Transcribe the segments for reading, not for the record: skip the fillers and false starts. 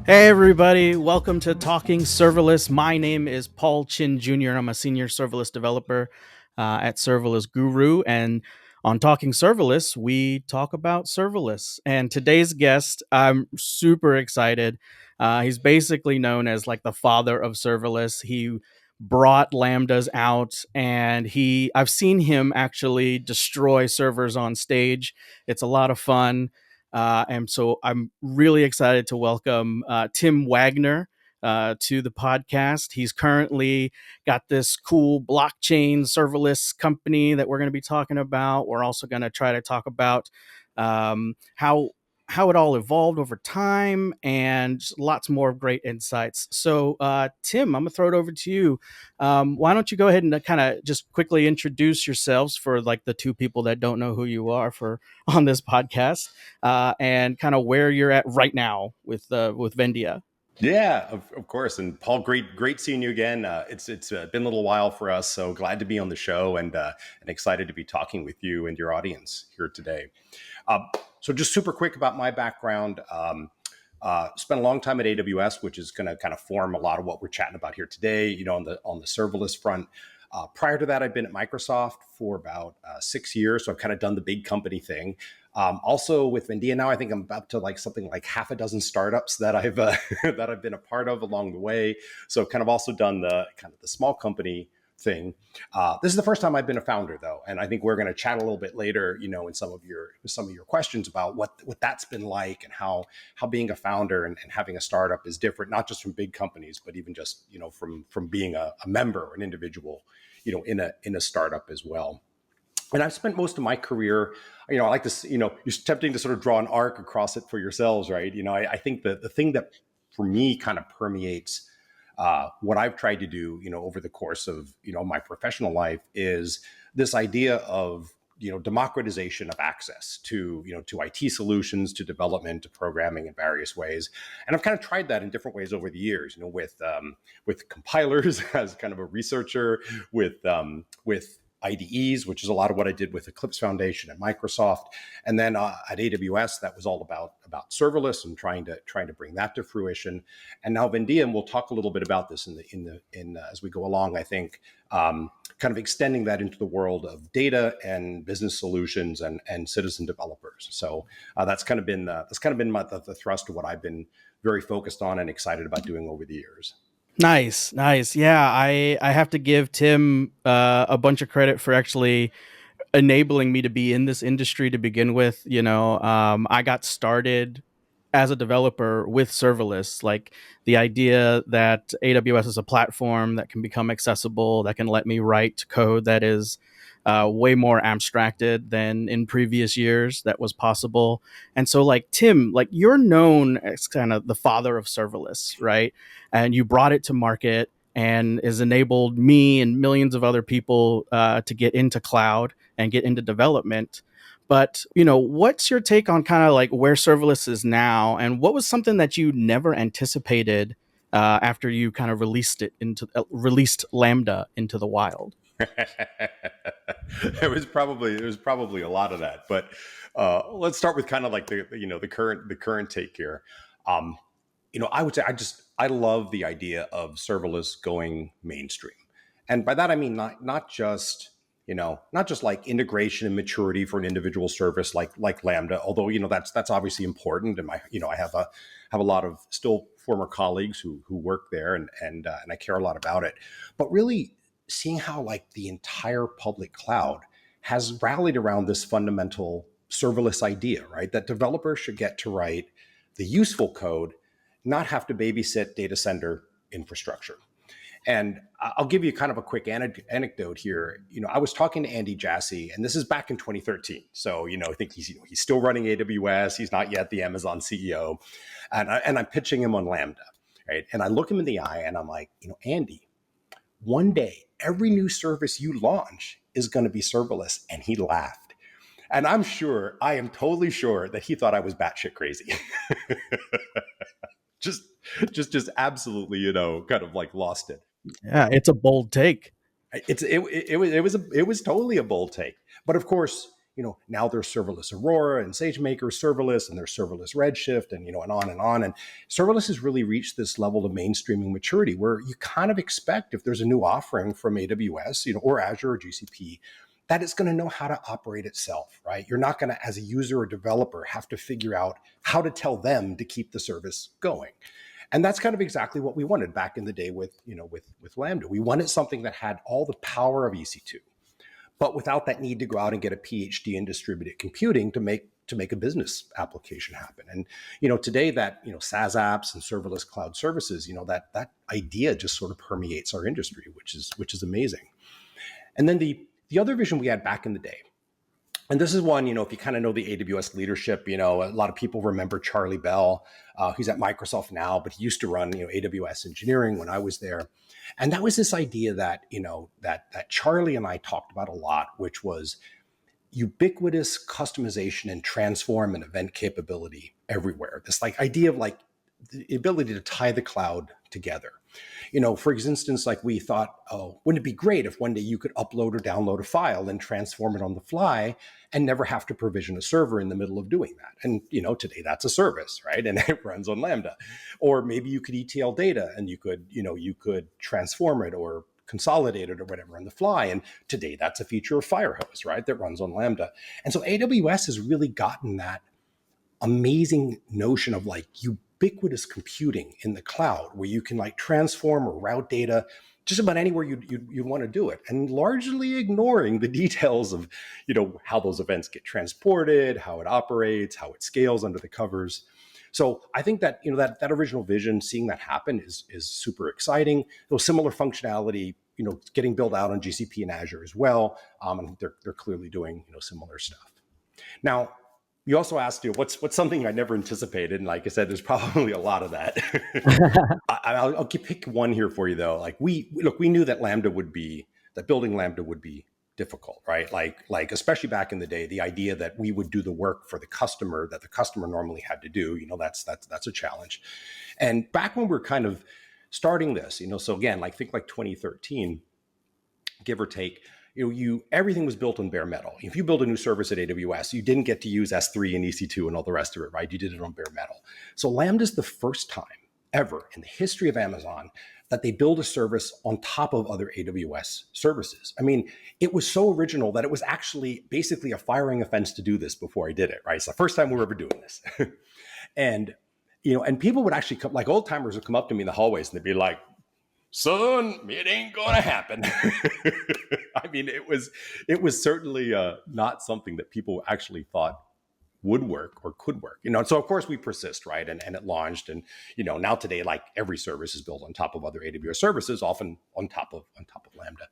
Hey everybody, welcome to Talking Serverless. My name is Paul Chin Jr. I'm a senior serverless developer at Serverless Guru. And on Talking Serverless, we talk about serverless. And today's guest, I'm super excited. He's basically known as like the father of serverless. He brought Lambdas out and I've seen him actually destroy servers on stage. It's a lot of fun. And so I'm really excited to welcome Tim Wagner to the podcast. He's currently got this cool blockchain serverless company that we're going to be talking about. We're also going to try to talk about how it all evolved over time and lots more great insights. So, Tim, I'm going to throw it over to you. Why don't you go ahead and kind of just quickly introduce yourselves for like the two people that don't know who you are for on this podcast, and kind of where you're at right now with Vendia. Yeah, of course. And Paul, great seeing you again. It's been a little while for us, so glad to be on the show and excited to be talking with you and your audience here today. So just super quick about my background. Spent a long time at AWS, which is going to kind of form a lot of what we're chatting about here today. On the serverless front. Prior to that, I've been at Microsoft for about 6 years, so I've kind of done the big company thing. Also with Vendia now, I think I'm up to like something like half a dozen startups that I've that I've been a part of along the way. So kind of also done the kind of the small company thing. This is the first time I've been a founder, though, and I think we're going to chat a little bit later, in some of your questions about what that's been like and how being a founder and having a startup is different, not just from big companies, but even just from being a member or an individual, in a startup as well. And I've spent most of my career, I like this, you're tempting to sort of draw an arc across it for yourselves, right? I think that the thing that for me kind of permeates what I've tried to do, over the course of, my professional life is this idea of, democratization of access to IT solutions, to development, to programming in various ways. And I've kind of tried that in different ways over the years, with compilers as kind of a researcher, with IDEs, which is a lot of what I did with Eclipse Foundation at Microsoft, and then at AWS, that was all about serverless and trying to bring that to fruition. And now Vendia, and we'll talk a little bit about this in as we go along. I think kind of extending that into the world of data and business solutions and citizen developers. So that's kind of been the thrust of what I've been very focused on and excited about doing over the years. Nice. Yeah, I have to give Tim a bunch of credit for actually enabling me to be in this industry to begin with. I got started as a developer with serverless, like the idea that AWS is a platform that can become accessible, that can let me write code that is way more abstracted than in previous years that was possible. And so, like, Tim, like, you're known as kind of the father of serverless, right? And you brought it to market and has enabled me and millions of other people to get into cloud and get into development. But what's your take on kind of like where serverless is now, and what was something that you never anticipated after you kind of released Lambda into the wild? It was probably a lot of that, but let's start with kind of like the current take here. Um, I would say I love the idea of serverless going mainstream, and by that I mean not just like integration and maturity for an individual service like Lambda, although that's obviously important, and I have a lot of still former colleagues who work there, and I care a lot about it, but really seeing how like the entire public cloud has rallied around this fundamental serverless idea, right? That developers should get to write the useful code, not have to babysit data center infrastructure. And I'll give you kind of a quick anecdote here. I was talking to Andy Jassy, and this is back in 2013. So, I think he's still running AWS. He's not yet the Amazon CEO. And I'm pitching him on Lambda, right? And I look him in the eye and I'm like, Andy, one day, every new service you launch is going to be serverless. And he laughed. And I am totally sure that he thought I was batshit crazy. just, just absolutely, kind of like lost it. Yeah, it's a bold take. It was totally a bold take, but of course, now there's serverless Aurora and SageMaker serverless, and there's serverless Redshift, and and on and on. And serverless has really reached this level of mainstreaming maturity where you kind of expect if there's a new offering from AWS, or Azure or GCP, that it's going to know how to operate itself, right? You're not going to, as a user or developer, have to figure out how to tell them to keep the service going. And that's kind of exactly what we wanted back in the day with Lambda. We wanted something that had all the power of EC2, but without that need to go out and get a PhD in distributed computing to make a business application happen. And today that SaaS apps and serverless cloud services, that idea just sort of permeates our industry, which is amazing. And then the other vision we had back in the day, and this is one, if you kind of know the AWS leadership, a lot of people remember Charlie Bell. He's at Microsoft now, but he used to run, AWS engineering when I was there. And that was this idea that, that Charlie and I talked about a lot, which was ubiquitous customization and transform and event capability everywhere. This idea of the ability to tie the cloud together. For instance, we thought, oh, wouldn't it be great if one day you could upload or download a file and transform it on the fly and never have to provision a server in the middle of doing that? And, today that's a service, right? And it runs on Lambda. Or maybe you could ETL data and you could transform it or consolidate it or whatever on the fly. And today that's a feature of Firehose, right? That runs on Lambda. And so AWS has really gotten that amazing notion of ubiquitous computing in the cloud where you can transform or route data just about anywhere you want to do it, and largely ignoring the details of how those events get transported, how it operates, how it scales under the covers. So I think that that original vision, seeing that happen is super exciting. Similar functionality getting built out on GCP and Azure as well, and they're clearly doing similar stuff. Now, you also asked, what's something I never anticipated, and like I said, there's probably a lot of that. I'll pick one here for you though. We knew that building Lambda would be difficult, right? Especially back in the day, the idea that we would do the work for the customer that the customer normally had to do, that's a challenge. And back when we're kind of starting this, so again, think 2013, give or take. Everything was built on bare metal. If you build a new service at AWS, you didn't get to use S3 and EC2 and all the rest of it, right? You did it on bare metal. So Lambda is the first time ever in the history of Amazon that they build a service on top of other AWS services. I mean, it was so original that it was actually basically a firing offense to do this before I did it, right? It's the first time we were ever doing this. And, and people would actually come, old timers would come up to me in the hallways and they'd be like, son, it ain't gonna happen. I mean, it was certainly not something that people actually thought would work or could work. So of course we persist, right? And it launched, and now today, every service is built on top of other AWS services, often on top of Lambda.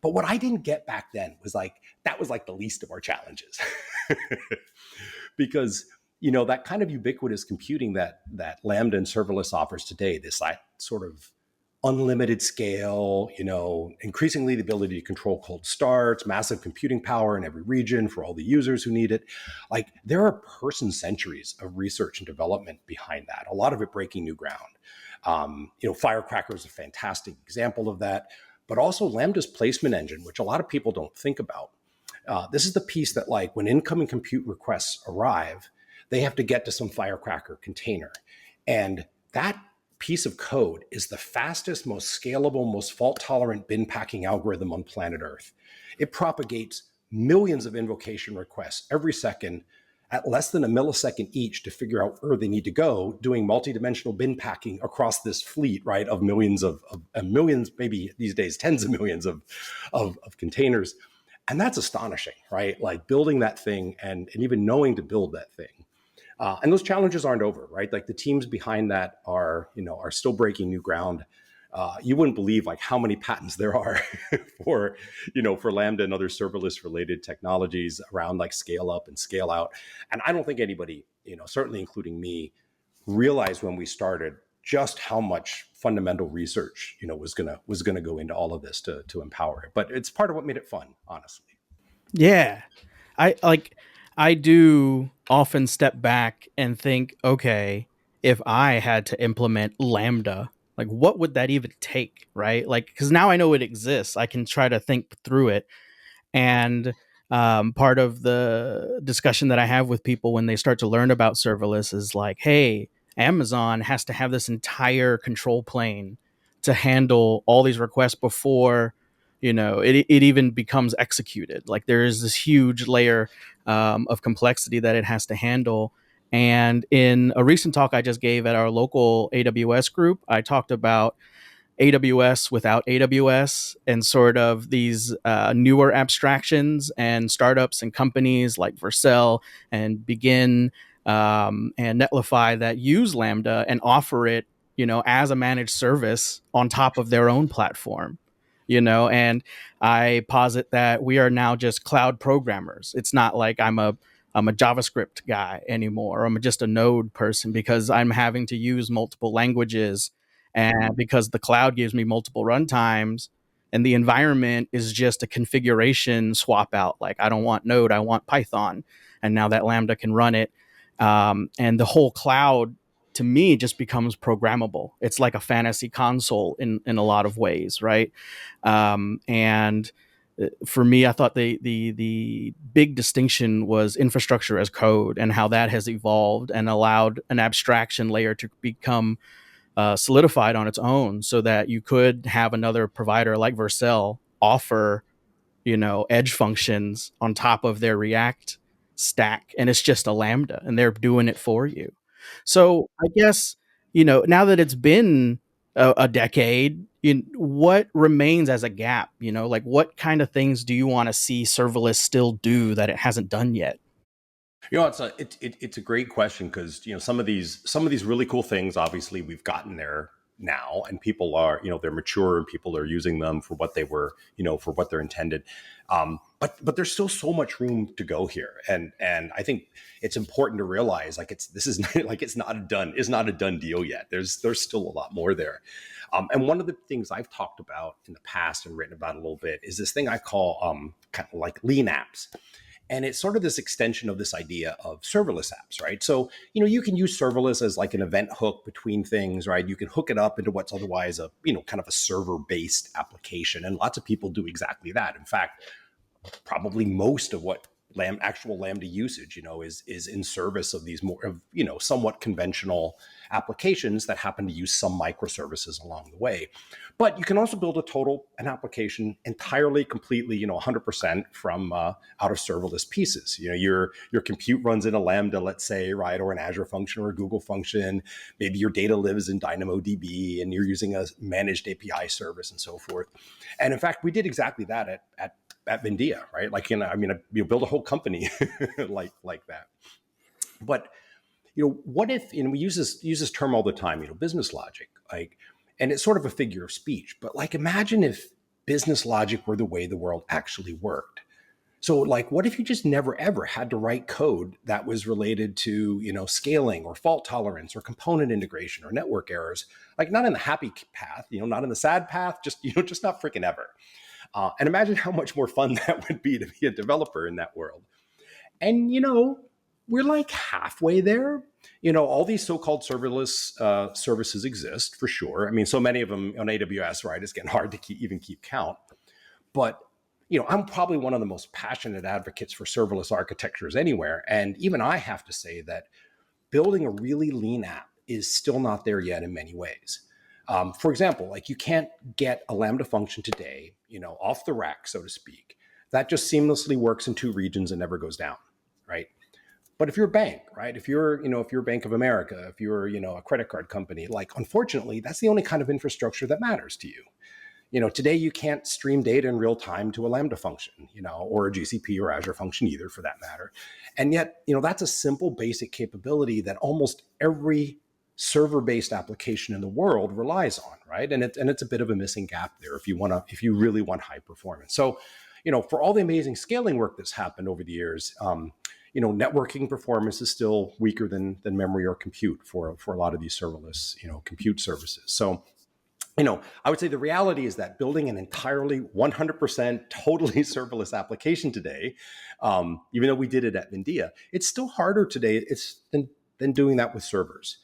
But what I didn't get back then was that was the least of our challenges, because that kind of ubiquitous computing that Lambda and serverless offers today, this sort of unlimited scale, increasingly the ability to control cold starts, massive computing power in every region for all the users who need it. There are person centuries of research and development behind that, a lot of it breaking new ground. Firecracker is a fantastic example of that, but also Lambda's placement engine, which a lot of people don't think about. This is the piece that when incoming compute requests arrive, they have to get to some Firecracker container. And that piece of code is the fastest, most scalable, most fault-tolerant bin packing algorithm on planet Earth. It propagates millions of invocation requests every second at less than a millisecond each to figure out where they need to go, doing multidimensional bin packing across this fleet, right, of millions of millions, maybe these days tens of millions of containers. And that's astonishing, right? Building that thing and even knowing to build that thing. And those challenges aren't over, right? The teams behind that are still breaking new ground. You wouldn't believe how many patents there are for Lambda and other serverless related technologies around scale up and scale out. And I don't think anybody, certainly including me, realized when we started just how much fundamental research, was gonna go into all of this to empower it. But it's part of what made it fun, honestly. Yeah. I do often step back and think, okay, if I had to implement Lambda, what would that even take, right? Cuz now I know it exists. I can try to think through it. And Part of the discussion that I have with people when they start to learn about serverless is like, hey, Amazon has to have this entire control plane to handle all these requests before it even becomes executed. Like there is this huge layer of complexity that it has to handle. And in a recent talk I just gave at our local AWS group, I talked about AWS without AWS and sort of these newer abstractions and startups and companies like Vercel and Begin and Netlify that use Lambda and offer it, as a managed service on top of their own platform. And I posit that we are now just cloud programmers. It's not like I'm a JavaScript guy anymore. I'm just a node person because I'm having to use multiple languages and because the cloud gives me multiple runtimes and the environment is just a configuration swap out. Like I don't want Node, I want Python, and now that Lambda can run it. And the whole cloud to me just becomes programmable. It's like a fantasy console in a lot of ways, right? And for me, I thought the big distinction was infrastructure as code and how that has evolved and allowed an abstraction layer to become solidified on its own, so that you could have another provider like Vercel offer edge functions on top of their React stack, and it's just a Lambda, and they're doing it for you. So I guess now that it's been a decade, what remains as a gap? Like what kind of things do you want to see serverless still do that it hasn't done yet? It's a great question because some of these really cool things, obviously we've gotten there now, and people are, they're mature and people are using them for what they were, for what they're intended. But there's still so much room to go here, and I think it's important to realize like this is like it's not a done deal yet. There's still a lot more there. And one of the things I've talked about in the past and written about a little bit is this thing I call kind of like lean apps. And it's sort of this extension of this idea of serverless apps, right? So, you can use serverless as like an event hook between things, right? You can hook it up into what's otherwise a, kind of a server-based application. And lots of people do exactly that. In fact, probably most of what actual Lambda usage, is in service of these more of, somewhat conventional applications that happen to use some microservices along the way. But you can also build an application entirely, completely, 100% from out of serverless pieces. Your compute runs in a Lambda, let's say, right, or an Azure function or a Google function. Maybe your data lives in DynamoDB and you're using a managed API service and so forth. And in fact, we did exactly that at Vendia, right? Like, you build a whole company like that. But what if, we use this term all the time, business logic, like, and it's sort of a figure of speech. But like, imagine if business logic were the way the world actually worked. So like, what if you just never ever had to write code that was related to, scaling or fault tolerance or component integration or network errors? Like, not in the happy path, not in the sad path, just not freaking ever. And imagine how much more fun that would be to be a developer in that world. And, we're like halfway there. All these so-called serverless services exist for sure. I mean, so many of them on AWS, right? It's getting hard to keep count. But, I'm probably one of the most passionate advocates for serverless architectures anywhere. And even I have to say that building a really lean app is still not there yet in many ways. For example, like, you can't get a Lambda function today, off the rack, so to speak, that just seamlessly works in two regions and never goes down, right? But if you're a bank, right? If you're Bank of America, if you're, a credit card company, like, unfortunately, that's the only kind of infrastructure that matters to you. Today you can't stream data in real time to a Lambda function, or a GCP or Azure function either, for that matter. And yet, that's a simple, basic capability that almost every server-based application in the world relies on, right? And it's a bit of a missing gap there if you really want high performance. So, for all the amazing scaling work that's happened over the years, networking performance is still weaker than memory or compute for a lot of these serverless, compute services. So, I would say the reality is that building an entirely 100% totally serverless application today, even though we did it at Vendia, it's still harder today than doing that with servers.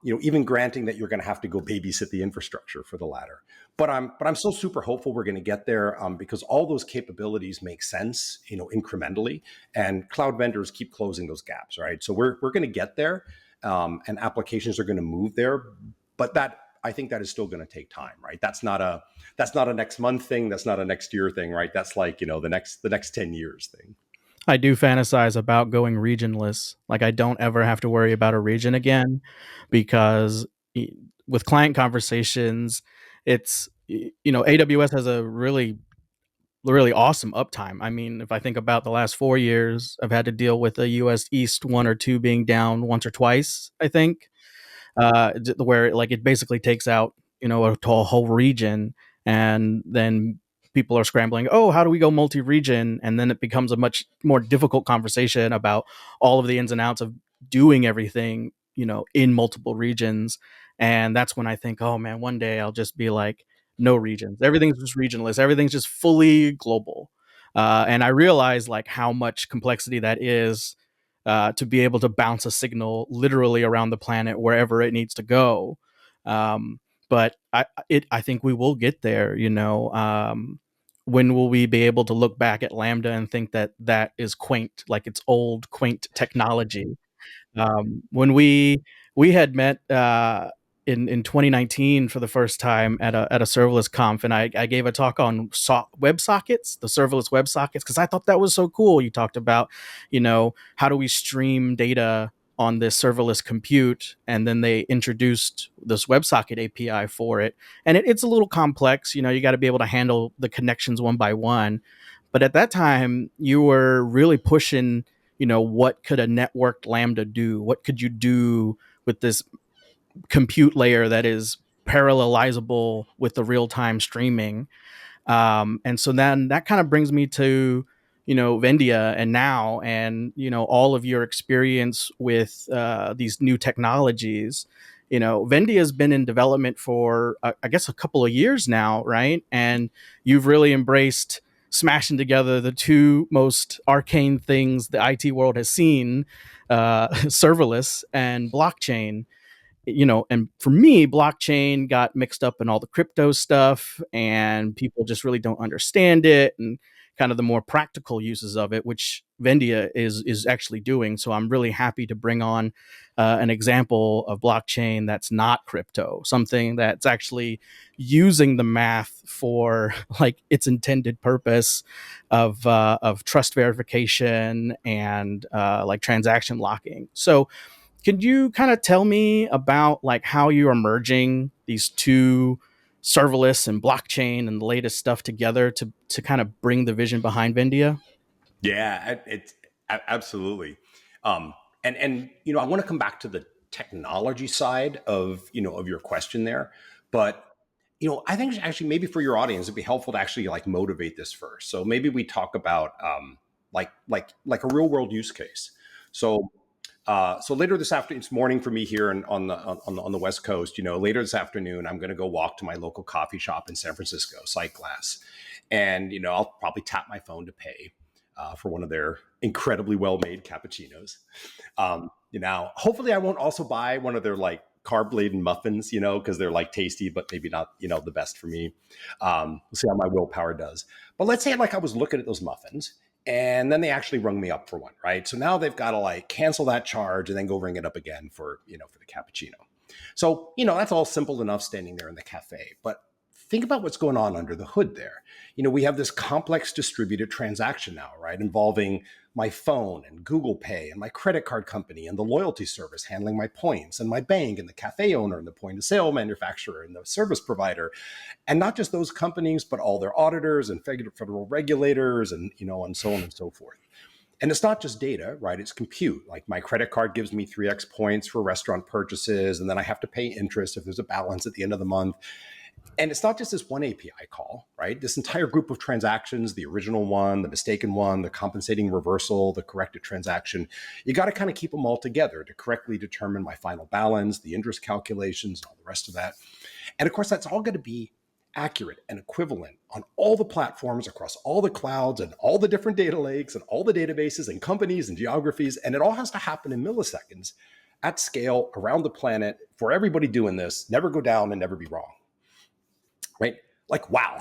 Even granting that you're going to have to go babysit the infrastructure for the latter. But I'm still super hopeful we're going to get there, because all those capabilities make sense, incrementally, and cloud vendors keep closing those gaps, right? So we're going to get there, and applications are going to move there, but that I think that is still going to take time, right? That's not a next month thing. That's not a next year thing, right? That's like the next 10 years thing. I do fantasize about going regionless. Like I don't ever have to worry about a region again because with client conversations, it's AWS has a really awesome uptime. I mean, if I think about the last 4 years, I've had to deal with a US East one or two being down once or twice, I think, where like it basically takes out a whole region, and then people are scrambling. Oh, how do we go multi-region? And then it becomes a much more difficult conversation about all of the ins and outs of doing everything in multiple regions. And that's when I think, oh man, one day I'll just be like, no regions. Everything's just regionless. Everything's just fully global. And I realize like how much complexity that is, to be able to bounce a signal literally around the planet wherever it needs to go. Um, but I think we will get there. When will we be able to look back at Lambda and think that that is quaint, like it's old, quaint technology? When we had met in 2019 for the first time at a serverless conf, and I gave a talk on WebSockets, the serverless WebSockets, because I thought that was so cool. You talked about, how do we stream data on this serverless compute, and then they introduced this WebSocket API for it, and it's a little complex. You got to be able to handle the connections one by one. But at that time, you were really pushing what could a networked Lambda do? What could you do with this compute layer that is parallelizable with the real time streaming? And so then that kind of brings me to, Vendia and now, and, all of your experience with these new technologies. Vendia has been in development for, I guess, a couple of years now, right? And you've really embraced smashing together the two most arcane things the IT world has seen, serverless and blockchain. And for me, blockchain got mixed up in all the crypto stuff, and people just really don't understand it and kind of the more practical uses of it, which Vendia is actually doing. So I'm really happy to bring on an example of blockchain that's not crypto, something that's actually using the math for like its intended purpose of trust verification and like transaction locking. So could you kind of tell me about like how you are merging these two, serverless and blockchain and the latest stuff together to kind of bring the vision behind Vendia? Yeah, it's absolutely. Um, and I want to come back to the technology side of your question there, but I think actually maybe for your audience it'd be helpful to actually like motivate this first. So maybe we talk about like a real world use case. So so later this afternoon, it's morning for me here on the West Coast. Later this afternoon, I'm going to go walk to my local coffee shop in San Francisco, Sight Glass, and I'll probably tap my phone to pay for one of their incredibly well-made cappuccinos. Hopefully, I won't also buy one of their like carb-laden muffins, because they're like tasty, but maybe not, the best for me. We'll see how my willpower does. But let's say like I was looking at those muffins and then they actually rung me up for one, right? So now they've got to like cancel that charge and then go ring it up again for the cappuccino. So, that's all simple enough standing there in the cafe. But think about what's going on under the hood there. We have this complex distributed transaction now, right? Involving my phone and Google Pay and my credit card company and the loyalty service handling my points and my bank and the cafe owner and the point of sale manufacturer and the service provider. And not just those companies, but all their auditors and federal regulators and so on and so forth. And it's not just data, right? It's compute. Like my credit card gives me 3x points for restaurant purchases, and then I have to pay interest if there's a balance at the end of the month. And it's not just this one API call, right? This entire group of transactions, the original one, the mistaken one, the compensating reversal, the corrected transaction, you got to kind of keep them all together to correctly determine my final balance, the interest calculations, and all the rest of that. And of course, that's all going to be accurate and equivalent on all the platforms across all the clouds and all the different data lakes and all the databases and companies and geographies. And it all has to happen in milliseconds at scale around the planet for everybody doing this, never go down and never be wrong, right? Like, wow.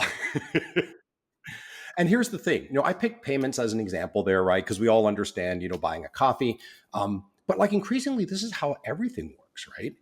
And here's the thing, I picked payments as an example there, right? Because we all understand, buying a coffee. But like increasingly, this is how everything works, right?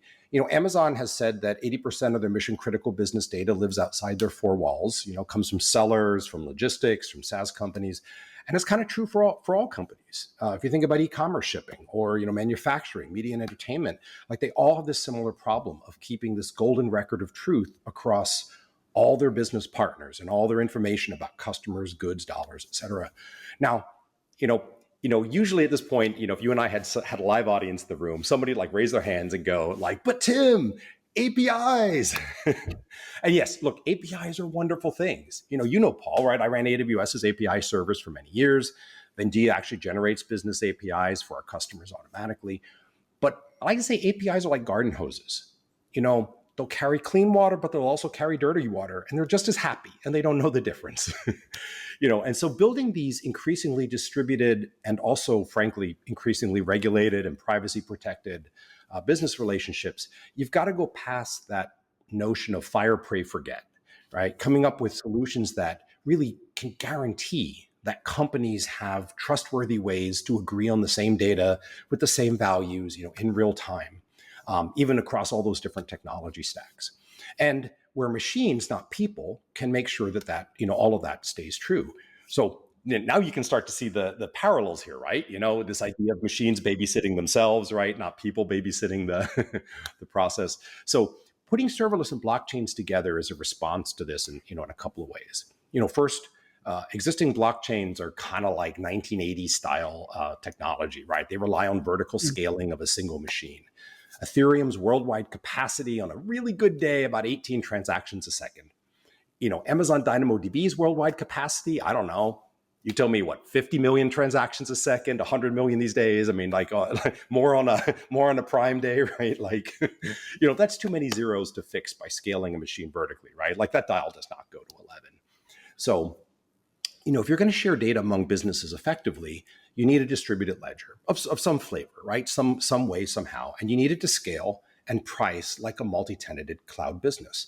Amazon has said that 80% of their mission critical business data lives outside their four walls, comes from sellers, from logistics, from SaaS companies. And it's kind of true for all companies. If you think about e-commerce shipping or, manufacturing, media and entertainment, like they all have this similar problem of keeping this golden record of truth across all their business partners and all their information about customers, goods, dollars, et cetera. Now, usually at this point, if you and I had a live audience in the room, somebody like raise their hands and go like, but Tim, APIs. And yes, look, APIs are wonderful things. Paul, right? I ran AWS's API service for many years. Vendia actually generates business APIs for our customers automatically. But I like to say APIs are like garden hoses. They'll carry clean water, but they'll also carry dirty water, and they're just as happy, and they don't know the difference. And so building these increasingly distributed and also, frankly, increasingly regulated and privacy protected business relationships, you've got to go past that notion of fire, pray, forget, right? Coming up with solutions that really can guarantee that companies have trustworthy ways to agree on the same data with the same values, in real time. Even across all those different technology stacks. And where machines, not people, can make sure that all of that stays true. So now you can start to see the parallels here, right? This idea of machines babysitting themselves, right? Not people babysitting the, the process. So putting serverless and blockchains together is a response to this in a couple of ways. First, existing blockchains are kind of like 1980s style technology, right? They rely on vertical scaling of a single machine. Ethereum's worldwide capacity on a really good day, about 18 transactions a second. Amazon DynamoDB's worldwide capacity, I don't know. You tell me what, 50 million transactions a second, 100 million these days. I mean, like more on a prime day, right? Like, that's too many zeros to fix by scaling a machine vertically, right? Like that dial does not go to 11. So, if you're going to share data among businesses effectively, you need a distributed ledger of some flavor, right? Some way, somehow. And you need it to scale and price like a multi-tenanted cloud business.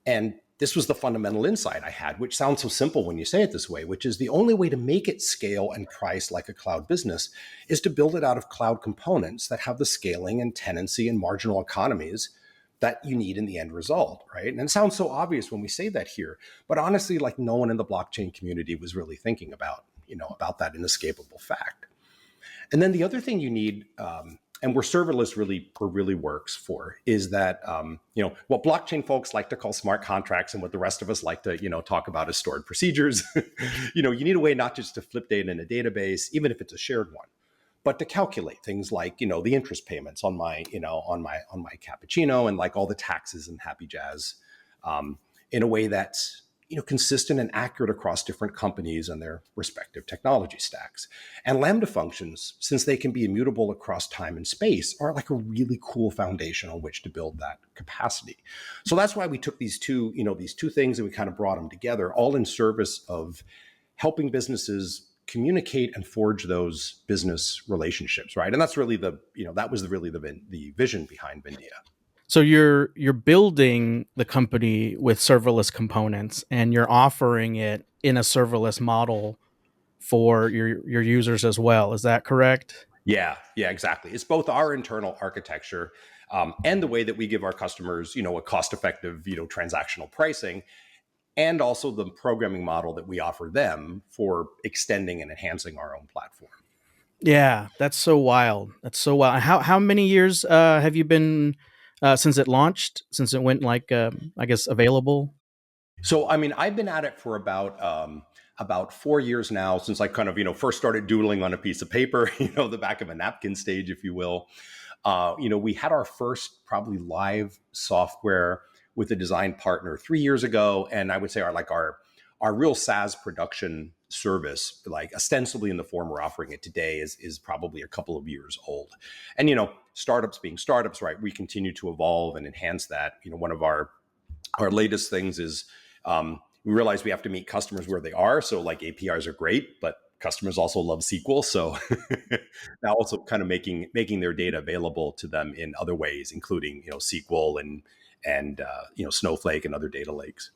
And this was the fundamental insight I had, which sounds so simple when you say it this way, which is the only way to make it scale and price like a cloud business is to build it out of cloud components that have the scaling and tenancy and marginal economies that you need in the end result, right? And it sounds so obvious when we say that here, but honestly, like no one in the blockchain community was really thinking about that inescapable fact. And then the other thing you need, and where serverless really works for, is that what blockchain folks like to call smart contracts, and what the rest of us like to talk about as stored procedures. You need a way not just to flip data in a database, even if it's a shared one, but to calculate things like the interest payments on my cappuccino, and like all the taxes and happy jazz, in a way that's consistent and accurate across different companies and their respective technology stacks. And Lambda functions, since they can be immutable across time and space, are like a really cool foundation on which to build that capacity. So that's why we took these two things and we kind of brought them together, all in service of helping businesses communicate and forge those business relationships, right? And that's really the vision behind Vendia. So you're building the company with serverless components, and you're offering it in a serverless model for your users as well. Is that correct? Yeah, exactly. It's both our internal architecture and the way that we give our customers, a cost-effective, transactional pricing, and also the programming model that we offer them for extending and enhancing our own platform. Yeah, that's so wild. That's so wild. How many years have you been since it launched? Since it went I guess available? So, I mean, I've been at it for about 4 years now, since I kind of first started doodling on a piece of paper, the back of a napkin stage, if you will. We had our first probably live software with a design partner 3 years ago, and I would say our real SaaS production service, like ostensibly in the form we're offering it today, is probably a couple of years old. And startups being startups, right? We continue to evolve and enhance that. One of our latest things is we realize we have to meet customers where they are. So like APIs are great, but customers also love SQL, so now also kind of making their data available to them in other ways, including SQL and Snowflake and other data lakes.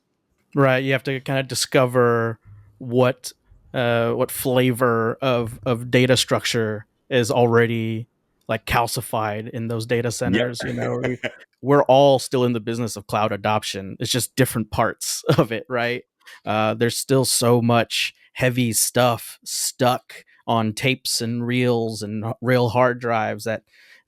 Right. You have to kind of discover what what flavor of data structure is already like calcified in those data Yep. centers. You know, we're all still in the business of cloud adoption. It's just different parts of it, right? There's still so much heavy stuff stuck on tapes and reels and real hard drives that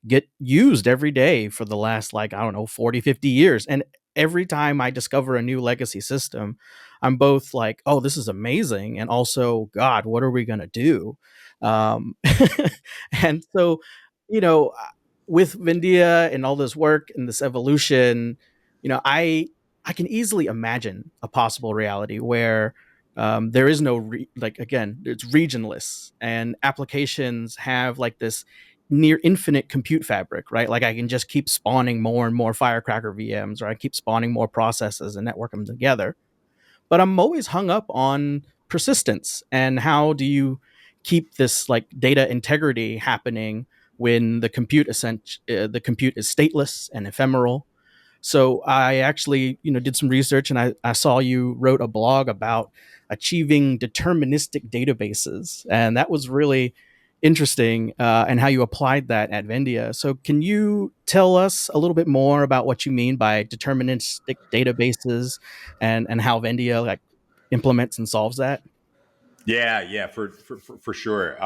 get used every day for the last, like, I don't know, 40, 50 years. And every time I discover a new legacy system, I'm both like, oh, this is amazing. And also, God, what are we going to do? Um, and so, you know, with Vendia and all this work and this evolution, you know, I can easily imagine a possible reality where there is no like, again, it's regionless and applications have like this near infinite compute fabric, right? Like I can just keep spawning more and more Firecracker VMs, or I keep spawning more processes and network them together. But I'm always hung up on persistence and how do you keep this like data integrity happening when the compute is stateless and ephemeral. So I actually, you know, did some research and I saw you wrote a blog about achieving deterministic databases, and that was really interesting, and how you applied that at Vendia. So can you tell us a little bit more about what you mean by deterministic databases and how Vendia like implements and solves that? Yeah, for sure.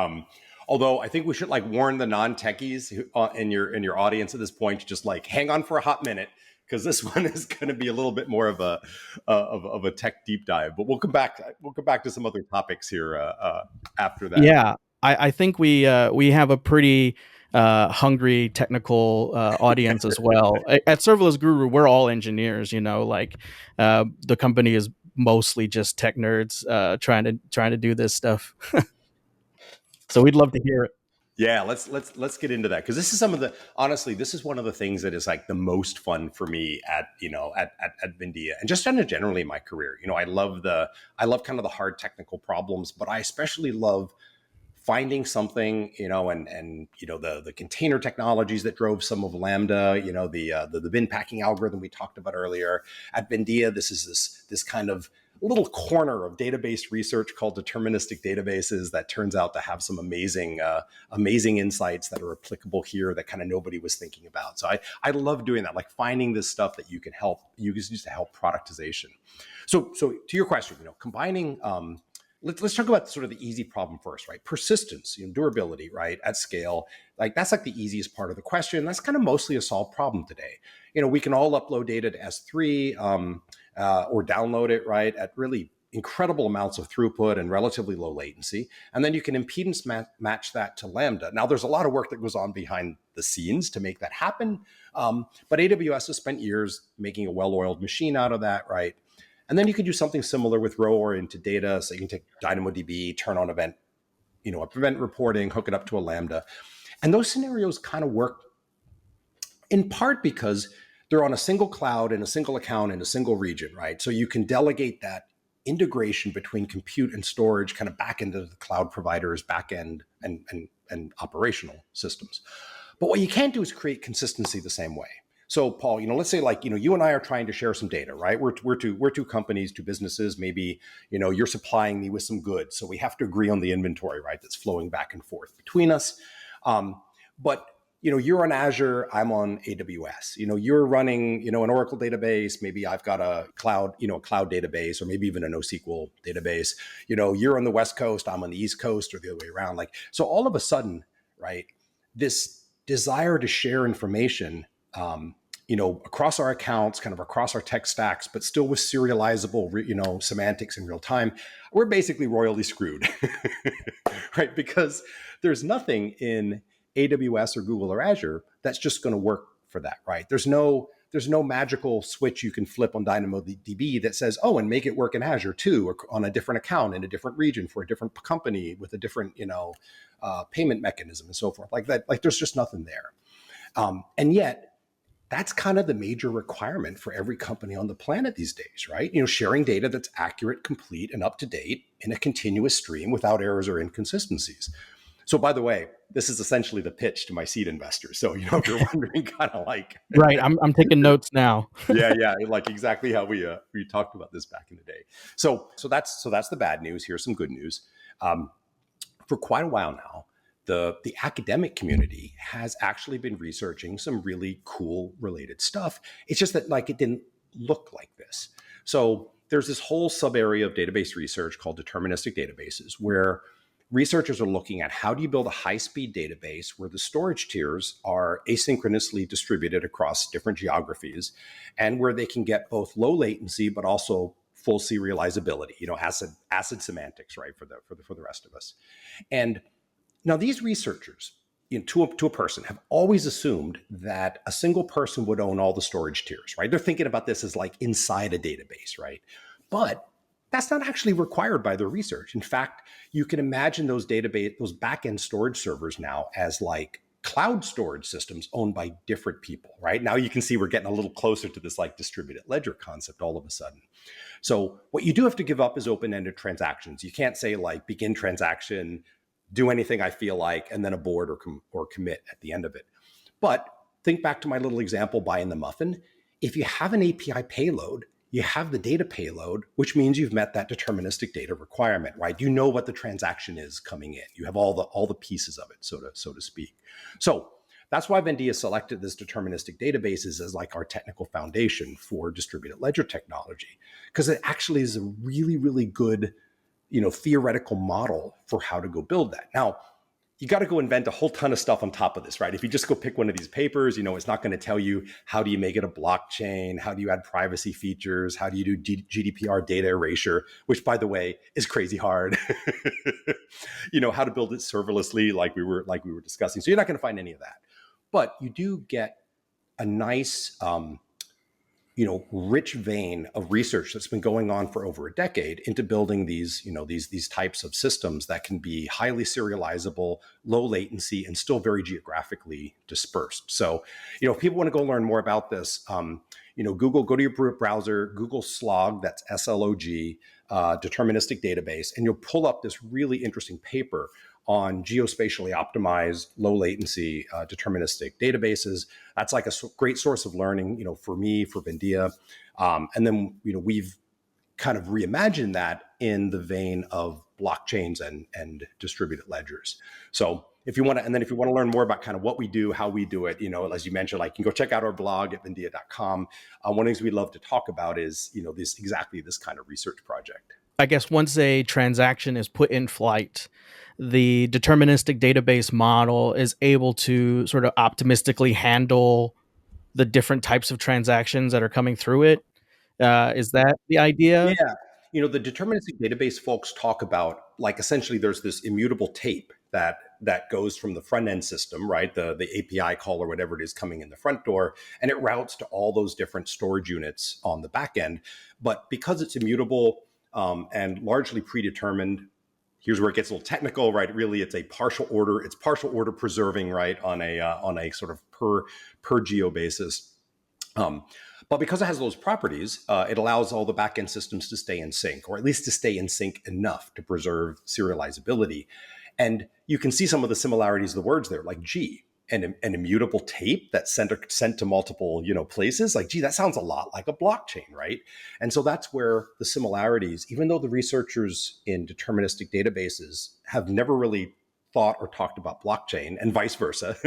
Although I think we should like warn the non-techies in your audience at this point to just like hang on for a hot minute, because this one is going to be a little bit more of a tech deep dive. But we'll come back. We'll come back to some other topics here after that. Yeah, I think we have a pretty hungry technical audience as well. At Serverless Guru, we're all engineers. You know, like the company is mostly just tech nerds trying to do this stuff. So we'd love to hear it. Yeah, let's get into that, because this is some of the honestly, this is one of the things that is like the most fun for me at Vindia, and just kind of generally in my career. I love kind of the hard technical problems, but I especially love finding something, and the container technologies that drove some of Lambda, the bin packing algorithm we talked about earlier. At Vendia, this is this kind of little corner of database research called deterministic databases that turns out to have some amazing insights that are applicable here that kind of nobody was thinking about. So I love doing that, like finding this stuff that you can use to help productization. So to your question, combining. Let's talk about sort of the easy problem first, right? Persistence, durability, right? At scale, like that's like the easiest part of the question. That's kind of mostly a solved problem today. We can all upload data to S3 or download it, right, at really incredible amounts of throughput and relatively low latency. And then you can impedance match that to Lambda. Now, there's a lot of work that goes on behind the scenes to make that happen. But AWS has spent years making a well-oiled machine out of that, right? And then you could do something similar with row-oriented data. So you can take DynamoDB, turn on event reporting, hook it up to a Lambda. And those scenarios kind of work in part because they're on a single cloud and a single account in a single region, right? So you can delegate that integration between compute and storage kind of back into the cloud provider's back end and operational systems. But what you can't do is create consistency the same way. So Paul, let's say like, you and I are trying to share some data, right? We're two companies, two businesses. Maybe, you're supplying me with some goods. So we have to agree on the inventory, right? That's flowing back and forth between us. But you're on Azure, I'm on AWS. You're running, an Oracle database. Maybe I've got a cloud database, or maybe even a NoSQL database. You're on the West Coast, I'm on the East Coast, or the other way around. Like, so all of a sudden, right, this desire to share information, across our accounts, kind of across our tech stacks, but still with serializable, semantics in real time, we're basically royally screwed, right? Because there's nothing in AWS or Google or Azure that's just going to work for that, right? There's no magical switch you can flip on DynamoDB that says, oh, and make it work in Azure too, or on a different account in a different region for a different company with a different, payment mechanism and so forth like that. Like there's just nothing there. And yet that's kind of the major requirement for every company on the planet these days, right? Sharing data that's accurate, complete, and up to date in a continuous stream without errors or inconsistencies. So, by the way, this is essentially the pitch to my seed investors. So, if you're wondering, kind of like, Right. I'm taking notes now. yeah, like exactly how we talked about this back in the day. So that's the bad news. Here's some good news. Um, for quite a while now, the academic community has actually been researching some really cool related stuff. It's just that like it didn't look like this. So there's this whole sub area of database research called deterministic databases, where researchers are looking at how do you build a high-speed database where the storage tiers are asynchronously distributed across different geographies, and where they can get both low latency but also full serializability. Acid semantics, right, for the rest of us. And now these researchers, to a person, have always assumed that a single person would own all the storage tiers, right? They're thinking about this as like inside a database, right? But that's not actually required by the research. In fact, you can imagine those backend storage servers now as like cloud storage systems owned by different people, right? Now you can see we're getting a little closer to this like distributed ledger concept all of a sudden. So what you do have to give up is open-ended transactions. You can't say like begin transaction, do anything I feel like, and then abort or commit at the end of it. But think back to my little example buying the muffin. If you have an API payload, you have the data payload, which means you've met that deterministic data requirement, right? You know what the transaction is coming in. You have all the pieces of it, so to speak. So that's why Vendia selected this deterministic databases as like our technical foundation for distributed ledger technology, because it actually is a really, really good, theoretical model for how to go build that. Now, you got to go invent a whole ton of stuff on top of this, right? If you just go pick one of these papers, it's not going to tell you how do you make it a blockchain, how do you add privacy features, how do you do GDPR data erasure, which by the way is crazy hard. How to build it serverlessly, like we were discussing. So you're not going to find any of that, but you do get a nice rich vein of research that's been going on for over a decade into building these types of systems that can be highly serializable, low latency, and still very geographically dispersed. So, if people want to go learn more about this, go to your browser, Google Slog, that's SLOG, deterministic database, and you'll pull up this really interesting paper on geospatially optimized, low latency, deterministic databases. That's like a great source of learning, for me, for Vendia. And then, we've kind of reimagined that in the vein of blockchains and distributed ledgers. So if you want to learn more about kind of what we do, how we do it, as you mentioned, like you can go check out our blog at vendia.com. One of the things we'd love to talk about is, this kind of research project. I guess once a transaction is put in flight, the deterministic database model is able to sort of optimistically handle the different types of transactions that are coming through it. Is that the idea? Yeah. The deterministic database folks talk about like essentially there's this immutable tape that goes from the front end system, right? The API call or whatever it is coming in the front door, and it routes to all those different storage units on the back end. But because it's immutable and largely predetermined, here's where it gets a little technical, right? Really, it's partial order preserving, right, on a sort of per geo basis. But because it has those properties, it allows all the backend systems to stay in sync, or at least to stay in sync enough to preserve serializability. And you can see some of the similarities of the words there, like G, and an immutable tape that's sent to multiple places. Like, gee, that sounds a lot like a blockchain, right? And so that's where the similarities, even though the researchers in deterministic databases have never really thought or talked about blockchain and vice versa,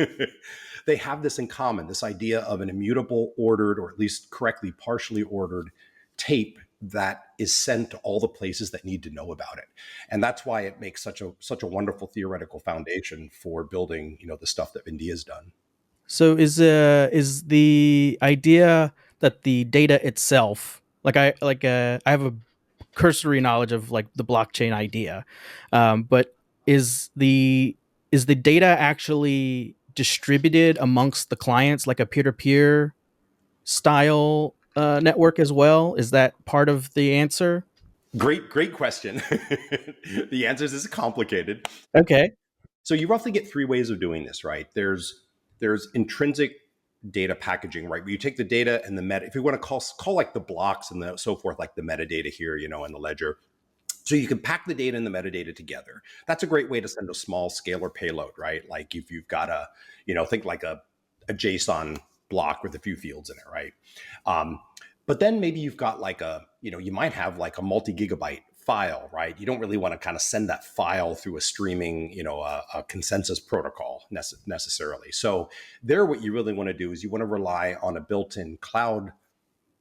they have this in common, this idea of an immutable, ordered, or at least correctly, partially ordered tape that is sent to all the places that need to know about it. And that's why it makes such a wonderful theoretical foundation for building, the stuff that Vendia's done. So is the idea that the data itself, I have a cursory knowledge of like the blockchain idea, but is the is the data actually distributed amongst the clients like a peer to peer style network as well? Is that part of the answer? Great question. The answer is complicated. Okay. So you roughly get three ways of doing this, right? There's intrinsic data packaging, right? Where you take the data and the meta, if you want to call like the blocks and the so forth, like the metadata here, in the ledger. So you can pack the data and the metadata together. That's a great way to send a small scalar payload, right? Like if you've got think like a JSON block with a few fields in it, right? Um, but then maybe you've got like you might have like a multi-gigabyte file, right? You don't really want to kind of send that file through a streaming, a consensus protocol necessarily. So there, what you really want to do is you want to rely on a built-in cloud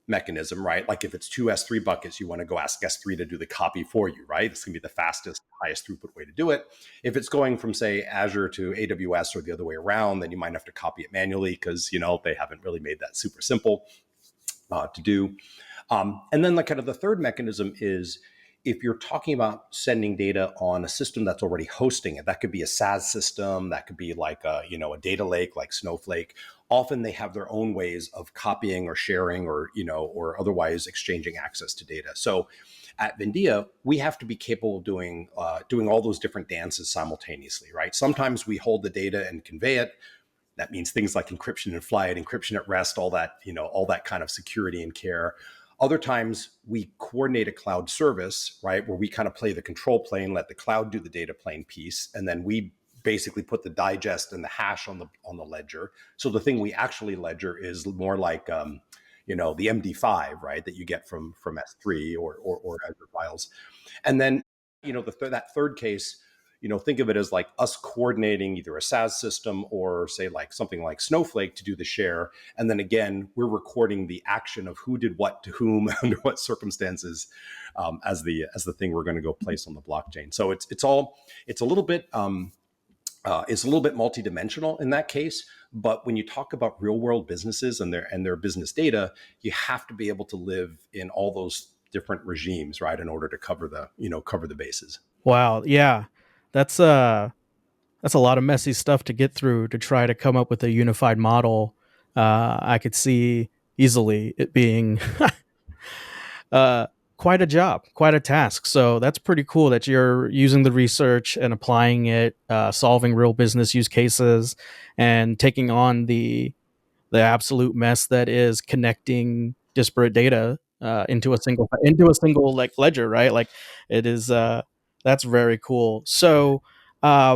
mechanism, right? Like if it's two S3 buckets, you want to go ask S3 to do the copy for you, right? It's going to be the fastest, highest throughput way to do it. If it's going from, say, Azure to AWS or the other way around, then you might have to copy it manually because, they haven't really made that super simple to do. And then kind of the third mechanism is if you're talking about sending data on a system that's already hosting it, that could be a SaaS system, that could be like a data lake like Snowflake. Often they have their own ways of copying or sharing or otherwise exchanging access to data. So at Vendia, we have to be capable of doing all those different dances simultaneously, right? Sometimes we hold the data and convey it. That means things like encryption in flight, encryption at rest, all that kind of security and care. Other times we coordinate a cloud service, right, where we kind of play the control plane, let the cloud do the data plane piece, and then we basically put the digest and the hash on the ledger. So the thing we actually ledger is more like the MD5, right, that you get from S3 or Azure files. And then that third case, think of it as like us coordinating either a SaaS system or say like something like Snowflake to do the share. And then again, we're recording the action of who did what to whom under what circumstances as the thing we're going to go place on the blockchain. So it's a little bit multidimensional in that case. But when you talk about real world businesses and their business data, you have to be able to live in all those different regimes, right, in order to cover the bases. Wow, yeah, that's uh that's a lot of messy stuff to get through to try to come up with a unified model. I could see easily it being uh, quite a job, quite a task. So that's pretty cool that you're using the research and applying it, solving real business use cases, and taking on the absolute mess that is connecting disparate data into a single like ledger, right? Like it is. That's very cool. So, I,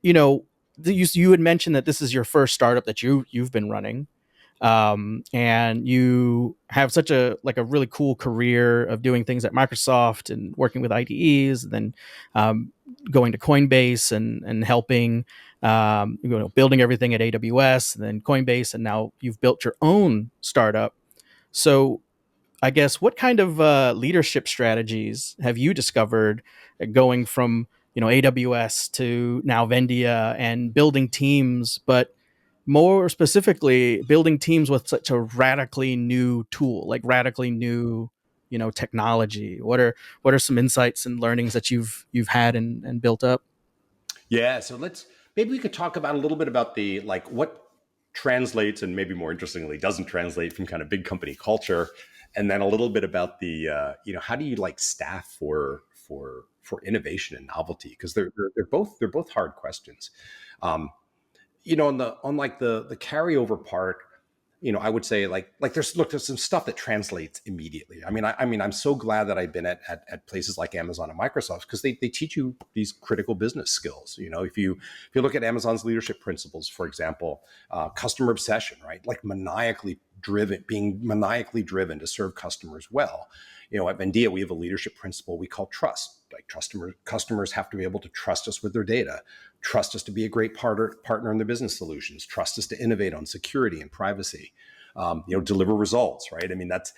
you know, you had mentioned that this is your first startup that you've been running, and you have such a really cool career of doing things at Microsoft and working with IDEs, and then going to Coinbase and helping building everything at AWS, and then Coinbase, and now you've built your own startup. So I guess what kind of leadership strategies have you discovered going from AWS to now Vendia and building teams, but more specifically building teams with such a radically new tool, like radically new technology? What are some insights and learnings that you've had and built up? Yeah, so maybe we could talk about a little bit about the like what translates and maybe more interestingly doesn't translate from kind of big company culture, and then a little bit about the how do you like staff for innovation and novelty, because they're both hard questions. Um, on like the carryover part, I would say like there's some stuff that translates immediately. I mean, I'm so glad that I've been at places like Amazon and Microsoft, because they teach you these critical business skills. If you look at Amazon's leadership principles, for example, customer obsession, right? Like being maniacally driven to serve customers well. At Vendia, we have a leadership principle we call trust. Like customers have to be able to trust us with their data, trust us to be a great partner in their business solutions, trust us to innovate on security and privacy, deliver results, right? I mean, that's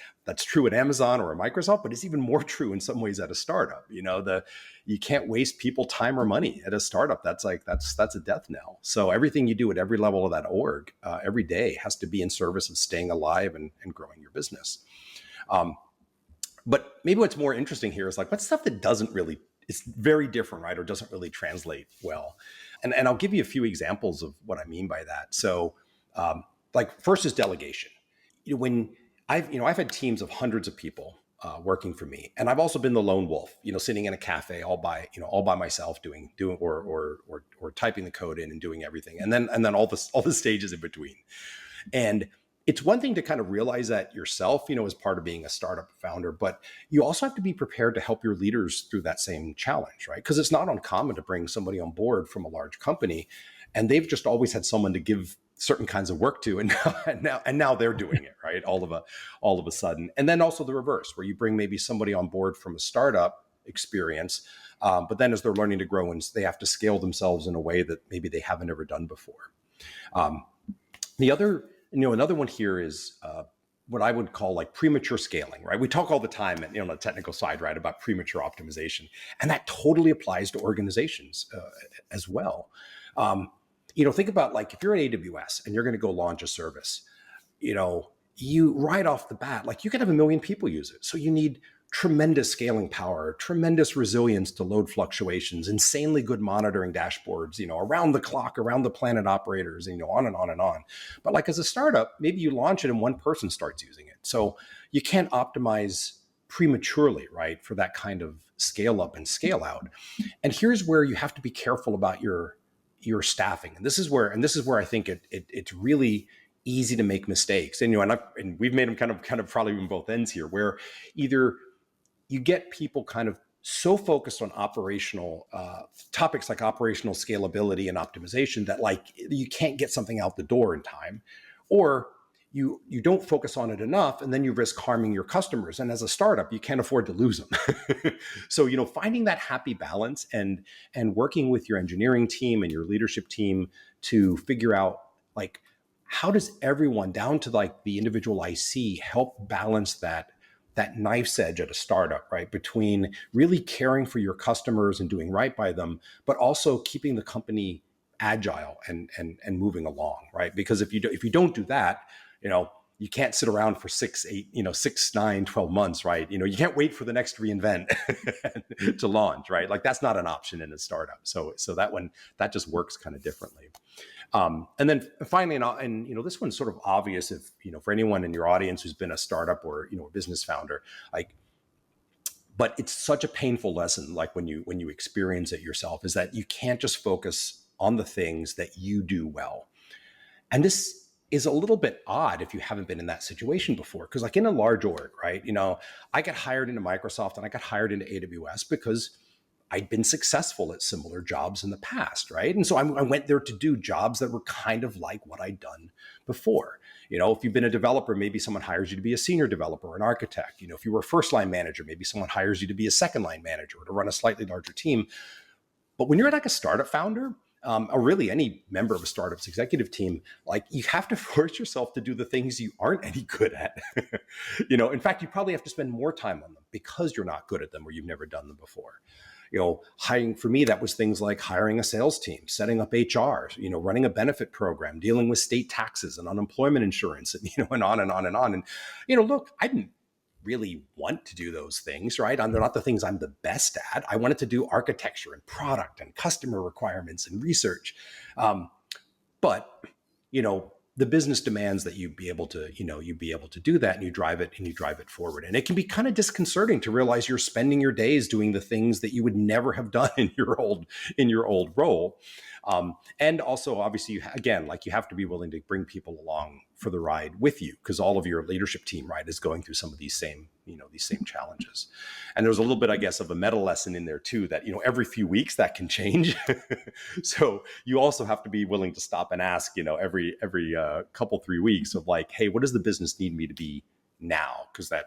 true at Amazon or at Microsoft, but it's even more true in some ways at a startup. You can't waste people time or money at a startup. That's a death knell. So everything you do at every level of that org every day has to be in service of staying alive and growing your business. But maybe what's more interesting here is like what stuff that doesn't really, it's very different, right? Or doesn't really translate well. And I'll give you a few examples of what I mean by that. So like first is delegation. When I've had teams of hundreds of people working for me. And I've also been the lone wolf, sitting in a cafe all by myself, doing or typing the code in and doing everything, and then all the stages in between. And it's one thing to kind of realize that yourself, as part of being a startup founder, but you also have to be prepared to help your leaders through that same challenge, right? Because it's not uncommon to bring somebody on board from a large company, and they've just always had someone to give certain kinds of work to, and now they're doing it, right? All of a sudden. And then also the reverse, where you bring maybe somebody on board from a startup experience, but then as they're learning to grow and they have to scale themselves in a way that maybe they haven't ever done before. Um, the other, another one here is what I would call like premature scaling, right? We talk all the time on the technical side, right, about premature optimization, and that totally applies to organizations as well. Think about like if you're at AWS and you're going to go launch a service, you right off the bat, like you can have 1 million people use it. So you need tremendous scaling power, tremendous resilience to load fluctuations, insanely good monitoring dashboards, around the clock, around the planet operators, on and on and on. But like as a startup, maybe you launch it and one person starts using it. So you can't optimize prematurely, right, for that kind of scale up and scale out. And here's where you have to be careful about your staffing. And this is where I think it's really easy to make mistakes. And and we've made them kind of probably on both ends here, where either you get people kind of so focused on operational topics like operational scalability and optimization that like you can't get something out the door in time, or you don't focus on it enough, and then you risk harming your customers. And as a startup, you can't afford to lose them. So finding that happy balance and working with your engineering team and your leadership team to figure out like how does everyone down to like the individual IC help balance that knife's edge at a startup, right? Between really caring for your customers and doing right by them, but also keeping the company agile and moving along, right? Because if you don't do that, you can't sit around for 6, 8, 6, 9, 12 months, right? You can't wait for the next reinvent to launch, right? Like that's not an option in a startup. So that just works kind of differently. And then finally, and this one's sort of obvious if, for anyone in your audience who's been a startup or, a business founder, like, but it's such a painful lesson. Like when you experience it yourself, is that you can't just focus on the things that you do well. And this is a little bit odd if you haven't been in that situation before. Cause like in a large org, right? I got hired into Microsoft and I got hired into AWS because I'd been successful at similar jobs in the past, right? And so I went there to do jobs that were kind of like what I'd done before. If you've been a developer, maybe someone hires you to be a senior developer or an architect. If you were a first line manager, maybe someone hires you to be a second line manager or to run a slightly larger team. But when you're like a startup founder, or really any member of a startup's executive team, like you have to force yourself to do the things you aren't any good at. In fact, you probably have to spend more time on them because you're not good at them or you've never done them before. Hiring for me, that was things like hiring a sales team, setting up HR, running a benefit program, dealing with state taxes and unemployment insurance, and, and on and on and on. And, look, I didn't really want to do those things, right? They're not the things I'm the best at. I wanted to do architecture and product and customer requirements and research. But, the business demands that you be able to do that, and you drive it forward. And it can be kind of disconcerting to realize you're spending your days doing the things that you would never have done in your old role. And also, obviously, you have to be willing to bring people along for the ride with you, because all of your leadership team, right, is going through some of these same challenges. And there's a little bit, I guess, of a meta lesson in there too, that, every few weeks that can change. So you also have to be willing to stop and ask, every couple, 3 weeks of like, hey, what does the business need me to be now? Because that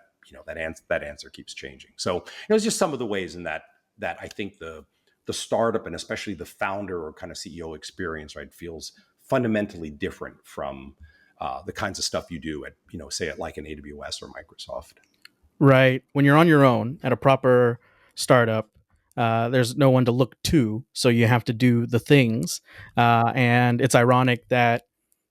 answer keeps changing. So, it's just some of the ways in that I think the startup and especially the founder or kind of CEO experience, right, feels fundamentally different from the kinds of stuff you do at, say at like an AWS or Microsoft. Right. When you're on your own at a proper startup, there's no one to look to, so you have to do the things. And it's ironic that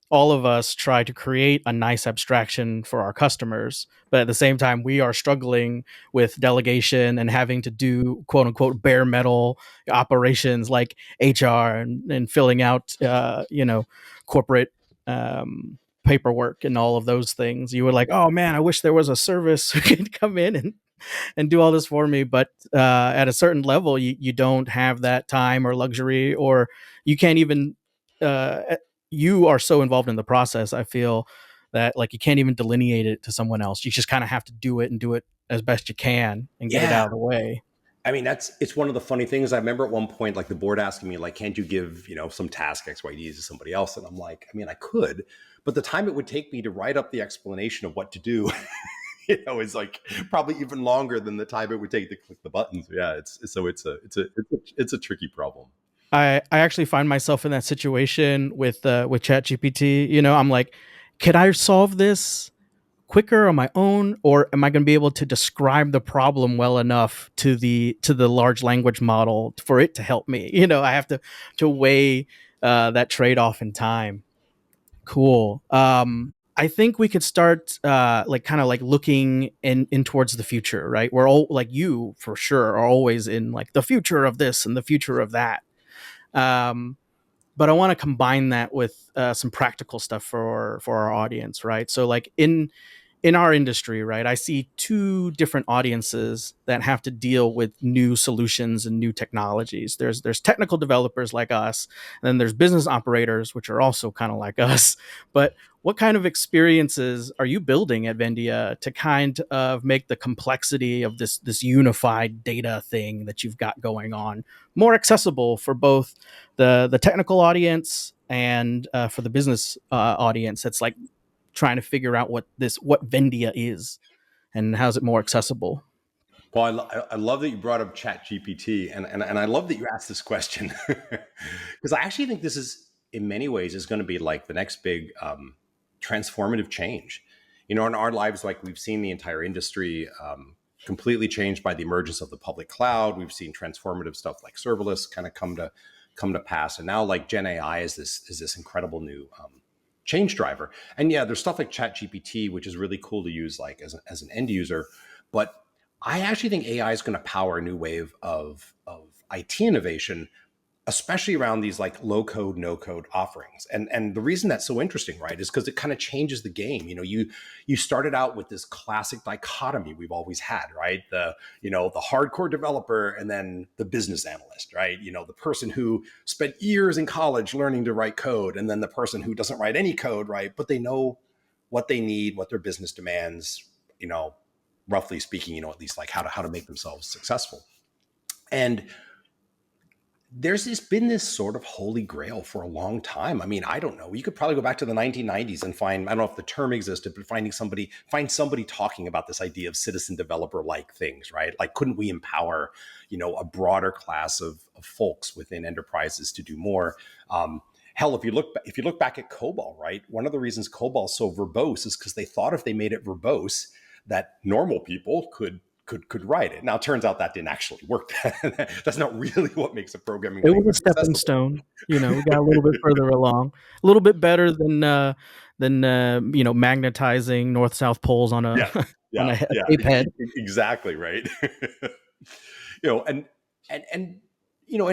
all of us try to create a nice abstraction for our customers, but at the same time, we are struggling with delegation and having to do quote unquote bare metal operations like HR and filling out, corporate paperwork and all of those things. You were like, oh man, I wish there was a service who could come in and and do all this for me. But at a certain level, you don't have that time or luxury, or you can't even. You are so involved in the process. I feel that like you can't even delineate it to someone else. You just kind of have to do it and do it as best you can and get it Yeah. out of the way. I mean, it's one of the funny things. I remember at one point, like the board asking me, like, can't you give, some task X, Y, D to somebody else? And I'm like, I mean, I could, but the time it would take me to write up the explanation of what to do, is like probably even longer than the time it would take to click the buttons. Yeah. It's a tricky problem. I actually find myself in that situation with ChatGPT. I'm like, can I solve this quicker on my own, or am I going to be able to describe the problem well enough to the large language model for it to help me? I have to weigh that trade off in time. Cool. I think we could start like kind of like looking in towards the future, right? We're all like, you for sure are always in like the future of this and the future of that. Um, but I want to combine that with some practical stuff for our audience, right? So like in our industry, right, I see two different audiences that have to deal with new solutions and new technologies. There's technical developers like us, and then there's business operators, which are also kind of like us. But what kind of experiences are you building at Vendia to kind of make the complexity of this unified data thing that you've got going on more accessible for both the technical audience and for the business audience? That's like trying to figure out what Vendia is and how's it more accessible. Well, I love that you brought up Chat GPT, and I love that you asked this question because I actually think this is in many ways is going to be like the next big transformative change. In our lives, like we've seen the entire industry completely changed by the emergence of the public cloud. We've seen transformative stuff like serverless kind of come to pass, and now like Gen AI is this incredible new change driver. And yeah, there's stuff like Chat GPT, which is really cool to use like as an end user, but I actually think AI is going to power a new wave of IT innovation, especially around these like low code, no code offerings. And the reason that's so interesting, right, is because it kind of changes the game. You started out with this classic dichotomy we've always had, right? The hardcore developer and then the business analyst, right? The person who spent years in college learning to write code, and then the person who doesn't write any code, right? But they know what they need, what their business demands, you know, roughly speaking, at least like how to make themselves successful. And been this sort of holy grail for a long time. I mean, I don't know. You could probably go back to the 1990s and find, I don't know if the term existed, but find somebody talking about this idea of citizen developer like things, right? Like, couldn't we empower, a broader class of folks within enterprises to do more? Hell, if you look back at COBOL, right? One of the reasons COBOL's so verbose is because they thought if they made it verbose, that normal people could write it. Now, it turns out that didn't actually work. That's not really what makes a programming It was a language stepping accessible. stone. We got a little bit further along, a little bit better than magnetizing north south poles on a Yeah, on yeah, a yeah, tape head. exactly right. And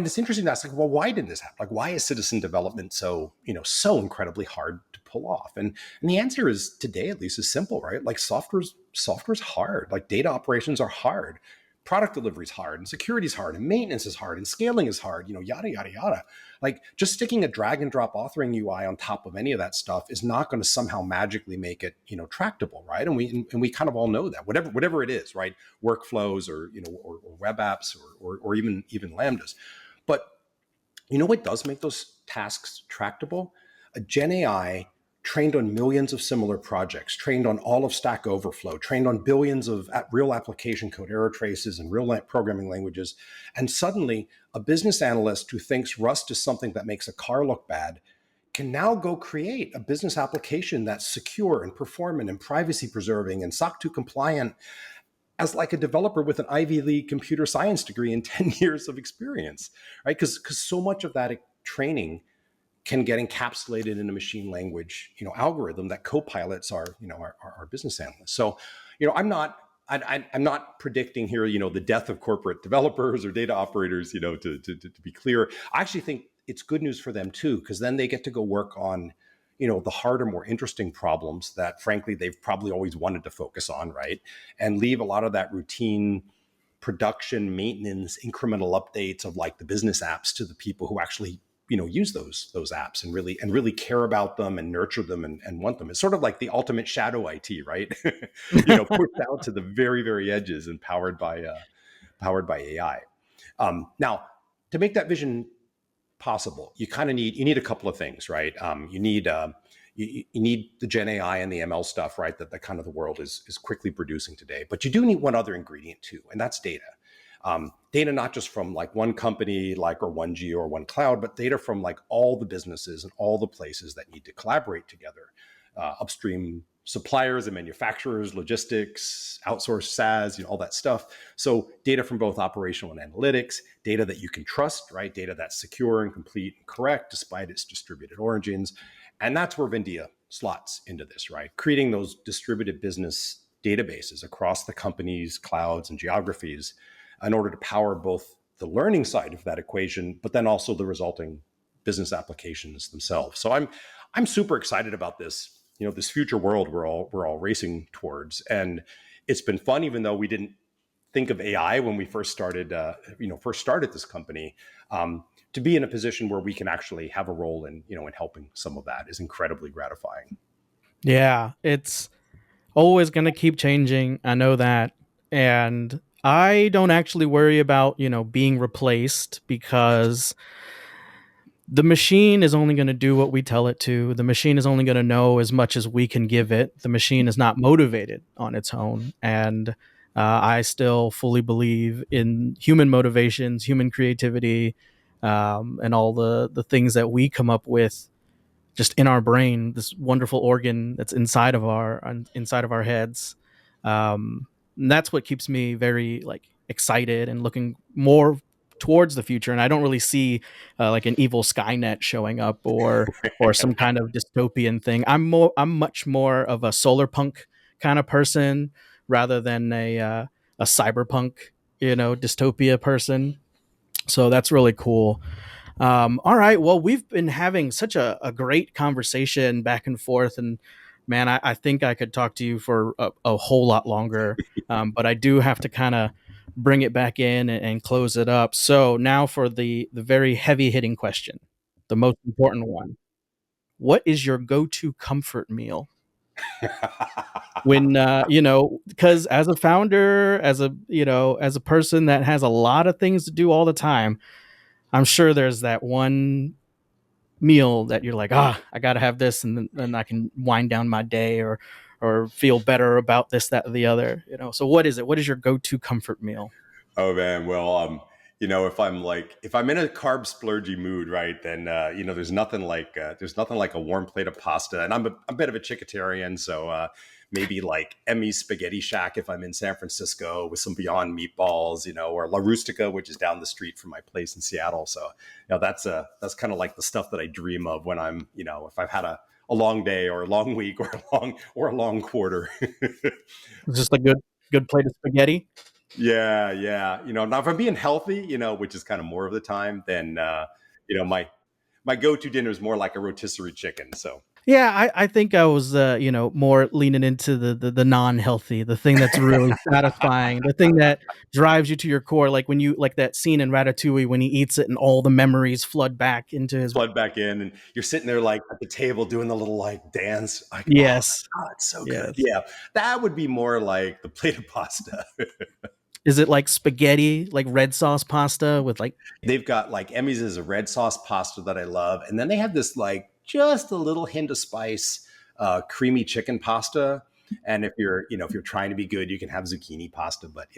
it's interesting to ask, like, well, why didn't this happen? Like, why is citizen development so incredibly hard to pull off? And the answer is, today at least, is simple, right? Like, software's hard. Like, data operations are hard. Product delivery is hard, and security is hard, and maintenance is hard, and scaling is hard, yada, yada, yada. Like, just sticking a drag and drop authoring UI on top of any of that stuff is not going to somehow magically make it, tractable, right? And we kind of all know that, whatever it is, right? Workflows, or web apps, or even Lambdas. But what does make those tasks tractable? A Gen AI trained on millions of similar projects, trained on all of Stack Overflow, trained on billions of real application code error traces and real programming languages. And suddenly, a business analyst who thinks Rust is something that makes a car look bad can now go create a business application that's secure and performant and privacy preserving and SOC 2 compliant as like a developer with an Ivy League computer science degree and 10 years of experience, right? Because so much of that training can get encapsulated in a machine language, algorithm that co-pilots our business analysts. So, I'm not predicting here, the death of corporate developers or data operators, to be clear. I actually think it's good news for them too, because then they get to go work on, the harder, more interesting problems that frankly they've probably always wanted to focus on, right? And leave a lot of that routine production, maintenance, incremental updates of like the business apps to the people who actually use those apps and really care about them and nurture them and want them. It's sort of like the ultimate shadow IT, right? Pushed out to the very very edges and powered by AI. Now, to make that vision possible, you need a couple of things, right? You need the Gen AI and the ML stuff, right? That the kind of the world is quickly producing today. But you do need one other ingredient too, and that's data. Data not just from like one company, like or one geo or one cloud, but data from like all the businesses and all the places that need to collaborate together, upstream suppliers and manufacturers, logistics, outsourced SaaS, all that stuff. So data from both operational and analytics, data that you can trust, right? Data that's secure and complete and correct despite its distributed origins. And that's where Vendia slots into this, right? Creating those distributed business databases across the companies, clouds, and geographies in order to power both the learning side of that equation, but then also the resulting business applications themselves. So I'm super excited about this future world we're all racing towards. And it's been fun, even though we didn't think of AI when we first started this company. To be in a position where we can actually have a role in helping some of that is incredibly gratifying. Yeah, it's always going to keep changing. I know that. And I don't actually worry about, being replaced because the machine is only going to do what we tell it to. The machine is only going to know as much as we can give it. The machine is not motivated on its own. And I still fully believe in human motivations, human creativity, and all the things that we come up with just in our brain, this wonderful organ that's inside of our heads. And that's what keeps me very like excited and looking more towards the future. And I don't really see like an evil Skynet showing up or some kind of dystopian thing. I'm much more of a solar punk kind of person rather than a cyberpunk dystopia person. So that's really cool. All right. Well, we've been having such a great conversation back and forth, and man, I think I could talk to you for a whole lot longer. But I do have to kind of bring it back in and close it up. So now for the very heavy hitting question, the most important one: what is your go to comfort meal? When because as a founder, as a person that has a lot of things to do all the time, I'm sure there's that one meal that you're like, I gotta have this, and then I can wind down my day or feel better about this, that, or the other. So what is it? What is your go-to comfort meal? Oh man, well, if I'm in a carb splurgy mood, right, then there's nothing like a warm plate of pasta, and I'm a bit of a chickatarian, so maybe like Emmy's Spaghetti Shack if I'm in San Francisco with some Beyond Meatballs, or La Rustica, which is down the street from my place in Seattle. So that's kind of like the stuff that I dream of when if I've had a long day or a long week or a long quarter. Just a good plate of spaghetti. Yeah, yeah. Now if I'm being healthy, which is kind of more of the time, then my go-to dinner is more like a rotisserie chicken. So Yeah, I think I was more leaning into the non-healthy, the thing that's really satisfying, the thing that drives you to your core, like when you like that scene in Ratatouille when he eats it and all the memories flood back into his. flood back in, and you're sitting there like at the table doing the little like dance, like, oh Yes. my god, it's so good. Yes. Yeah, that would be more like the plate of pasta. Is it like spaghetti, like red sauce pasta with like. They've got like Emmy's is a red sauce pasta that I love, and then they have this like just a little hint of spice, creamy chicken pasta. And if you're trying to be good, you can have zucchini pasta, but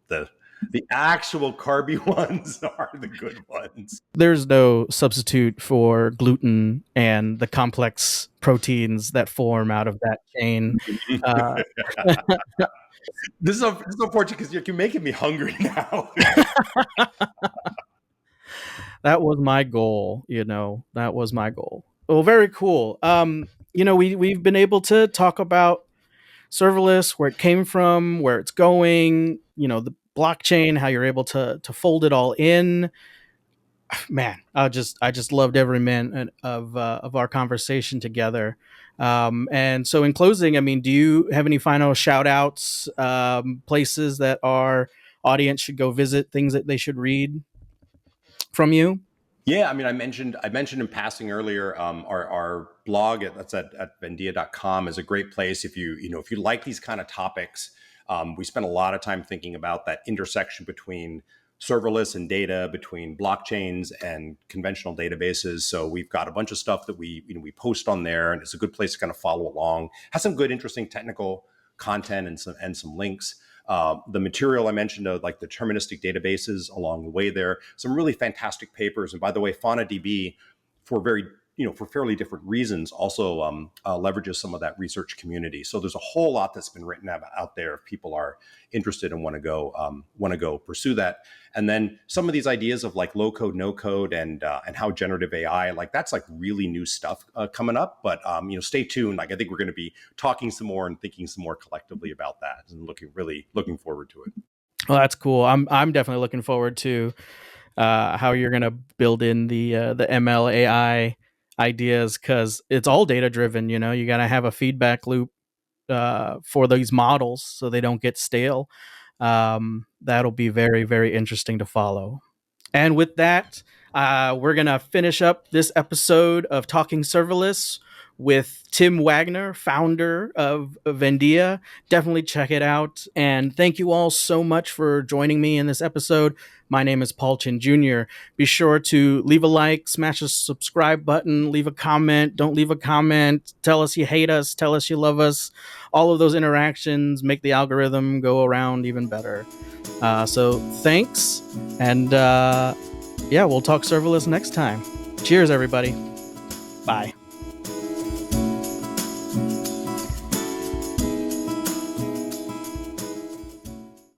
the the actual carby ones are the good ones. There's no substitute for gluten and the complex proteins that form out of that chain. Uh, This is unfortunate because you're making me hungry now. that was my goal. That was my goal. Well, very cool. We've been able to talk about serverless, where it came from, where it's going. The blockchain, how you're able to fold it all in. Man, I just loved every minute of our conversation together. And so, in closing, I mean, do you have any final shout outs, places that our audience should go visit, things that they should read from you? Yeah, I mean, I mentioned in passing earlier, our blog that's at vendia.com is a great place if if you like these kind of topics. We spend a lot of time thinking about that intersection between serverless and data, between blockchains and conventional databases. So we've got a bunch of stuff that we post on there, and it's a good place to kind of follow along. Has some good, interesting technical content and some links. The material I mentioned, like the deterministic databases along the way there, some really fantastic papers. And by the way, FaunaDB, for very for fairly different reasons, also leverages some of that research community. So there's a whole lot that's been written out there if people are interested and want to go pursue that. And then some of these ideas of like low code, no code, and how generative AI, like that's like really new stuff coming up. But stay tuned. Like I think we're going to be talking some more and thinking some more collectively about that, and really looking forward to it. Well, that's cool. I'm definitely looking forward to how you're gonna build in the ML AI ideas, because it's all data driven. You know, you gotta have a feedback loop for these models so they don't get stale. That'll be very, very interesting to follow. And with that, we're going to finish up this episode of Talking Serverless with Tim Wagner, founder of Vendia. Definitely check it out. And thank you all so much for joining me in this episode. My name is Paul Chin Jr. Be sure to leave a like, smash the subscribe button, leave a comment. Don't leave a comment. Tell us you hate us. Tell us you love us. All of those interactions make the algorithm go around even better. So thanks. And yeah, we'll talk serverless next time. Cheers, everybody.